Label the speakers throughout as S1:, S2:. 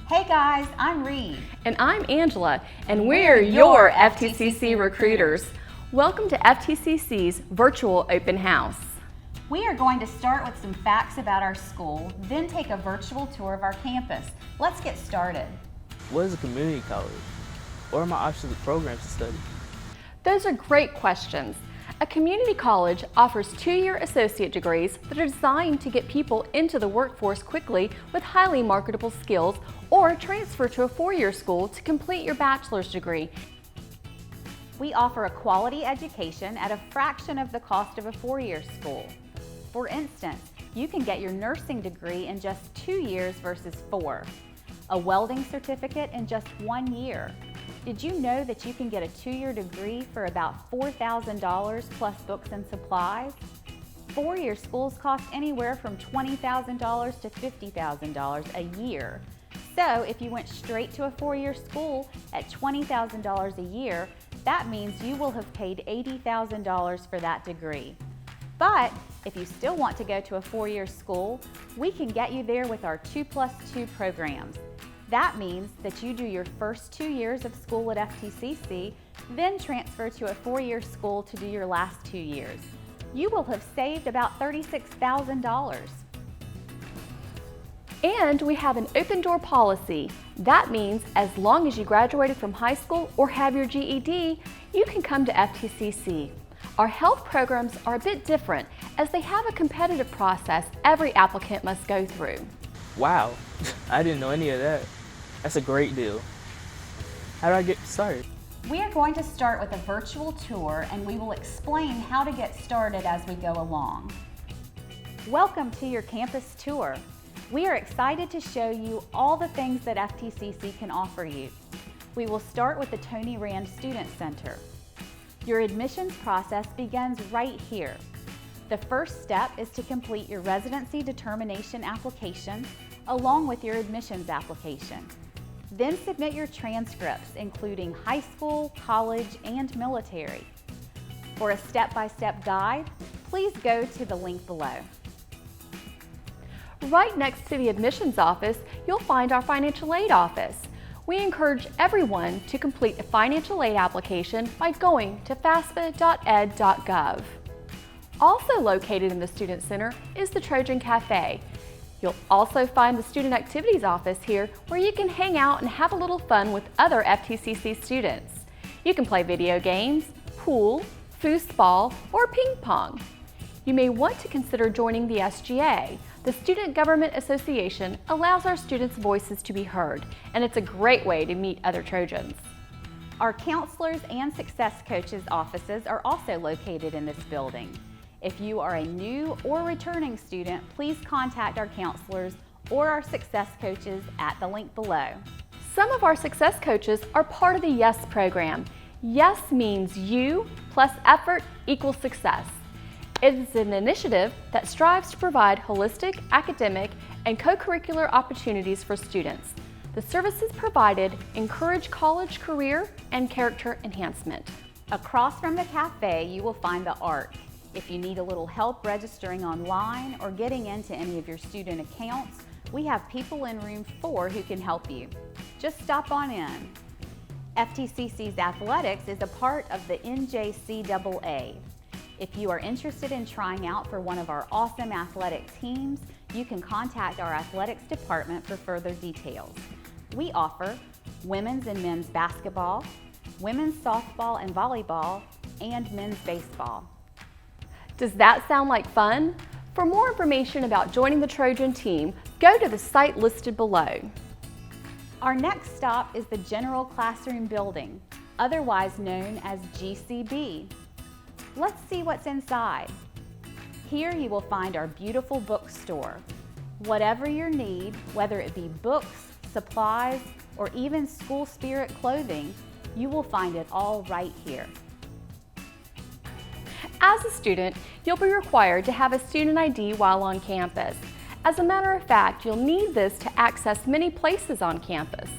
S1: Hey guys, I'm Reed.
S2: And I'm Angela, and we're your FTCC recruiters. Welcome to FTCC's virtual open house.
S1: We are going to start with some facts about our school, then take a virtual tour of our campus. Let's get started.
S3: What is a community college? What are my options of programs to study?
S2: Those are great questions. A community college offers 2-year associate degrees that are designed to get people into the workforce quickly with highly marketable skills, or transfer to a 4-year school to complete your bachelor's degree.
S1: We offer a quality education at a fraction of the cost of a 4-year school. For instance, you can get your nursing degree in just 2 years versus 4, a welding certificate in just 1 year. Did you know that you can get a 2-year degree for about $4,000 plus books and supplies? 4-year schools cost anywhere from $20,000 to $50,000 a year. So if you went straight to a 4-year school at $20,000 a year, that means you will have paid $80,000 for that degree. But if you still want to go to a 4-year school, we can get you there with our 2+2 programs. That means that you do your first 2 years of school at FTCC, then transfer to a 4-year school to do your last 2 years. You will have saved about $36,000.
S2: And we have an open door policy. That means as long as you graduated from high school or have your GED, you can come to FTCC. Our health programs are a bit different as they have a competitive process every applicant must go through.
S3: Wow, I didn't know any of that. That's a great deal. How do I get started?
S1: We are going to start with a virtual tour, and we will explain how to get started as we go along. Welcome to your campus tour. We are excited to show you all the things that FTCC can offer you. We will start with the Tony Rand Student Center. Your admissions process begins right here. The first step is to complete your residency determination application along with your admissions application. Then submit your transcripts, including high school, college, and military. For a step-by-step guide, please go to the link below.
S2: Right next to the admissions office, you'll find our financial aid office. We encourage everyone to complete a financial aid application by going to fafsa.ed.gov. Also located in the Student Center is the Trojan Cafe. You'll also find the Student Activities office here where you can hang out and have a little fun with other FTCC students. You can play video games, pool, foosball, or ping pong. You may want to consider joining the SGA. The Student Government Association allows our students' voices to be heard, and it's a great way to meet other Trojans.
S1: Our counselors and success coaches offices are also located in this building. If you are a new or returning student, please contact our counselors or our success coaches at the link below.
S2: Some of our success coaches are part of the YES program. YES means you plus effort equals success. It is an initiative that strives to provide holistic, academic, and co-curricular opportunities for students. The services provided encourage college career and character enhancement.
S1: Across from the cafe, you will find the ARC. If you need a little help registering online or getting into any of your student accounts, we have people in room 4 who can help you. Just stop on in. FTCC's athletics is a part of the NJCAA. If you are interested in trying out for one of our awesome athletic teams, you can contact our athletics department for further details. We offer women's and men's basketball, women's softball and volleyball, and men's baseball.
S2: Does that sound like fun? For more information about joining the Trojan team, go to the site listed below.
S1: Our next stop is the General Classroom Building, otherwise known as GCB. Let's see what's inside. Here you will find our beautiful bookstore. Whatever your need, whether it be books, supplies, or even school spirit clothing, you will find it all right here.
S2: As a student, you'll be required to have a student ID while on campus. As a matter of fact, you'll need this to access many places on campus.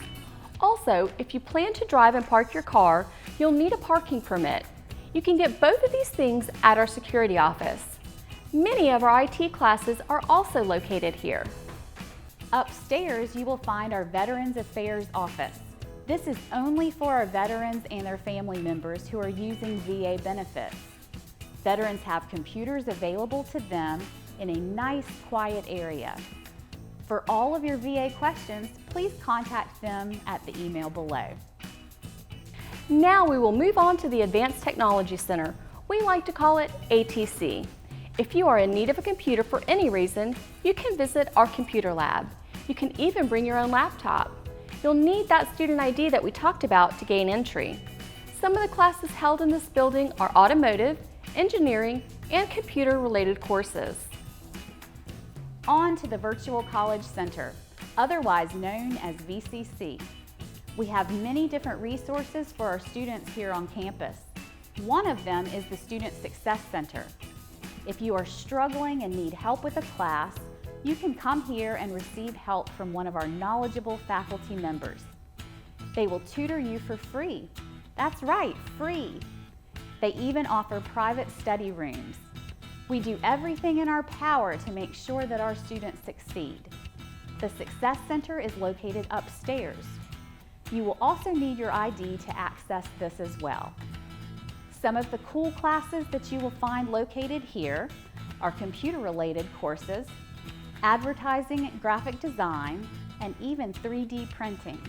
S2: Also, if you plan to drive and park your car, you'll need a parking permit. You can get both of these things at our security office. Many of our IT classes are also located here.
S1: Upstairs, you will find our Veterans Affairs office. This is only for our veterans and their family members who are using VA benefits. Veterans have computers available to them in a nice, quiet area. For all of your VA questions, please contact them at the email below.
S2: Now we will move on to the Advanced Technology Center. We like to call it ATC. If you are in need of a computer for any reason, you can visit our computer lab. You can even bring your own laptop. You'll need that student ID that we talked about to gain entry. Some of the classes held in this building are automotive, engineering, and computer-related courses.
S1: On to the Virtual College Center, otherwise known as VCC. We have many different resources for our students here on campus. One of them is the Student Success Center. If you are struggling and need help with a class, you can come here and receive help from one of our knowledgeable faculty members. They will tutor you for free. That's right, free. They even offer private study rooms. We do everything in our power to make sure that our students succeed. The Success Center is located upstairs. You will also need your ID to access this as well. Some of the cool classes that you will find located here are computer-related courses, advertising, graphic design, and even 3D printing.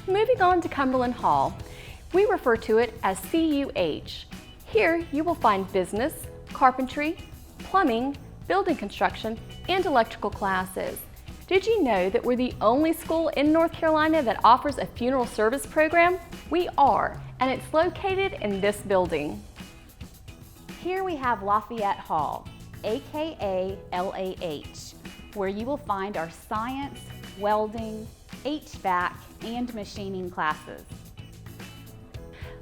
S2: Moving on to Cumberland Hall, we refer to it as CUH. Here you will find business, carpentry, plumbing, building construction, and electrical classes. Did you know that we're the only school in North Carolina that offers a funeral service program? We are, and it's located in this building.
S1: Here we have Lafayette Hall, aka LAH, where you will find our science, welding, HVAC, and machining classes.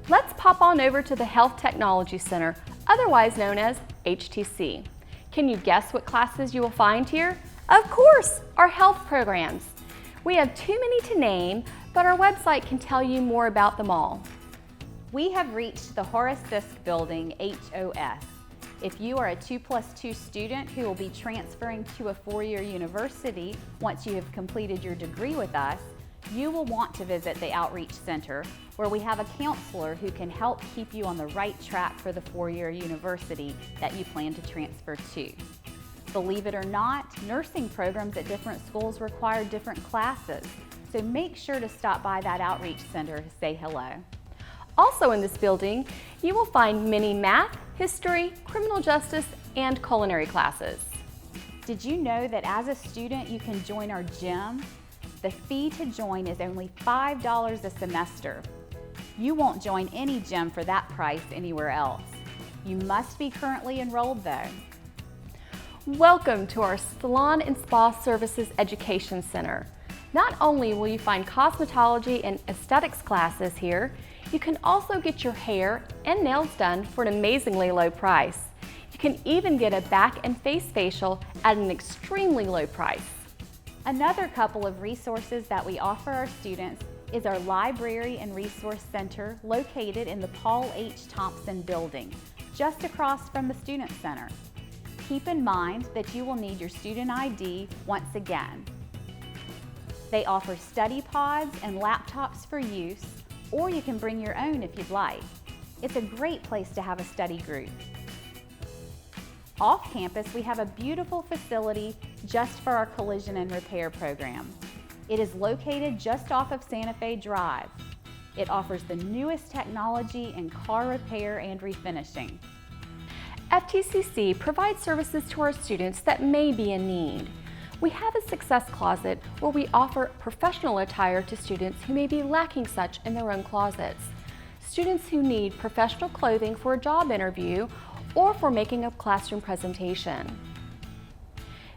S2: Let's pop on over to the Health Technology Center, otherwise known as HTC. Can you guess what classes you will find here? Of course, our health programs. We have too many to name, but our website can tell you more about them all.
S1: We have reached the Horace Sisk building, HOS. If you are a 2+2 student who will be transferring to a four-year university once you have completed your degree with us, you will want to visit the Outreach Center, where we have a counselor who can help keep you on the right track for the four-year university that you plan to transfer to. Believe it or not, nursing programs at different schools require different classes, so make sure to stop by that Outreach Center to say hello.
S2: Also in this building, you will find many math, history, criminal justice, and culinary classes.
S1: Did you know that as a student you can join our gym? The fee to join is only $5 a semester. You won't join any gym for that price anywhere else. You must be currently enrolled though.
S2: Welcome to our Salon and Spa Services Education Center. Not only will you find cosmetology and aesthetics classes here, you can also get your hair and nails done for an amazingly low price. You can even get a back and face facial at an extremely low price.
S1: Another couple of resources that we offer our students is our Library and Resource Center located in the Paul H. Thompson building, just across from the Student Center. Keep in mind that you will need your student ID once again. They offer study pods and laptops for use, or you can bring your own if you'd like. It's a great place to have a study group. Off campus, we have a beautiful facility just for our collision and repair program. It is located just off of Santa Fe Drive. It offers the newest technology in car repair and refinishing.
S2: FTCC provides services to our students that may be in need. We have a Success Closet where we offer professional attire to students who may be lacking such in their own closets. Students who need professional clothing for a job interview or for making a classroom presentation.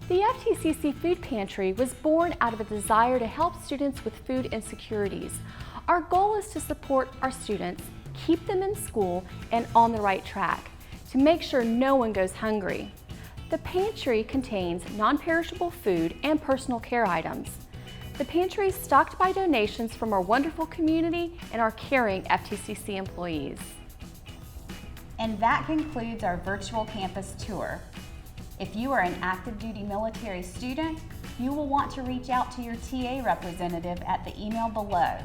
S2: The FTCC Food Pantry was born out of a desire to help students with food insecurities. Our goal is to support our students, keep them in school and on the right track, to make sure no one goes hungry. The pantry contains non-perishable food and personal care items. The pantry is stocked by donations from our wonderful community and our caring FTCC employees.
S1: And that concludes our virtual campus tour. If you are an active duty military student, you will want to reach out to your TA representative at the email below.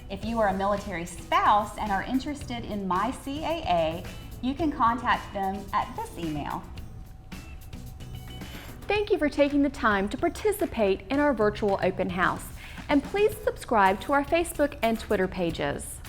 S1: If you are a military spouse and are interested in My CAA, you can contact them at this email.
S2: Thank you for taking the time to participate in our virtual open house, and please subscribe to our Facebook and Twitter pages.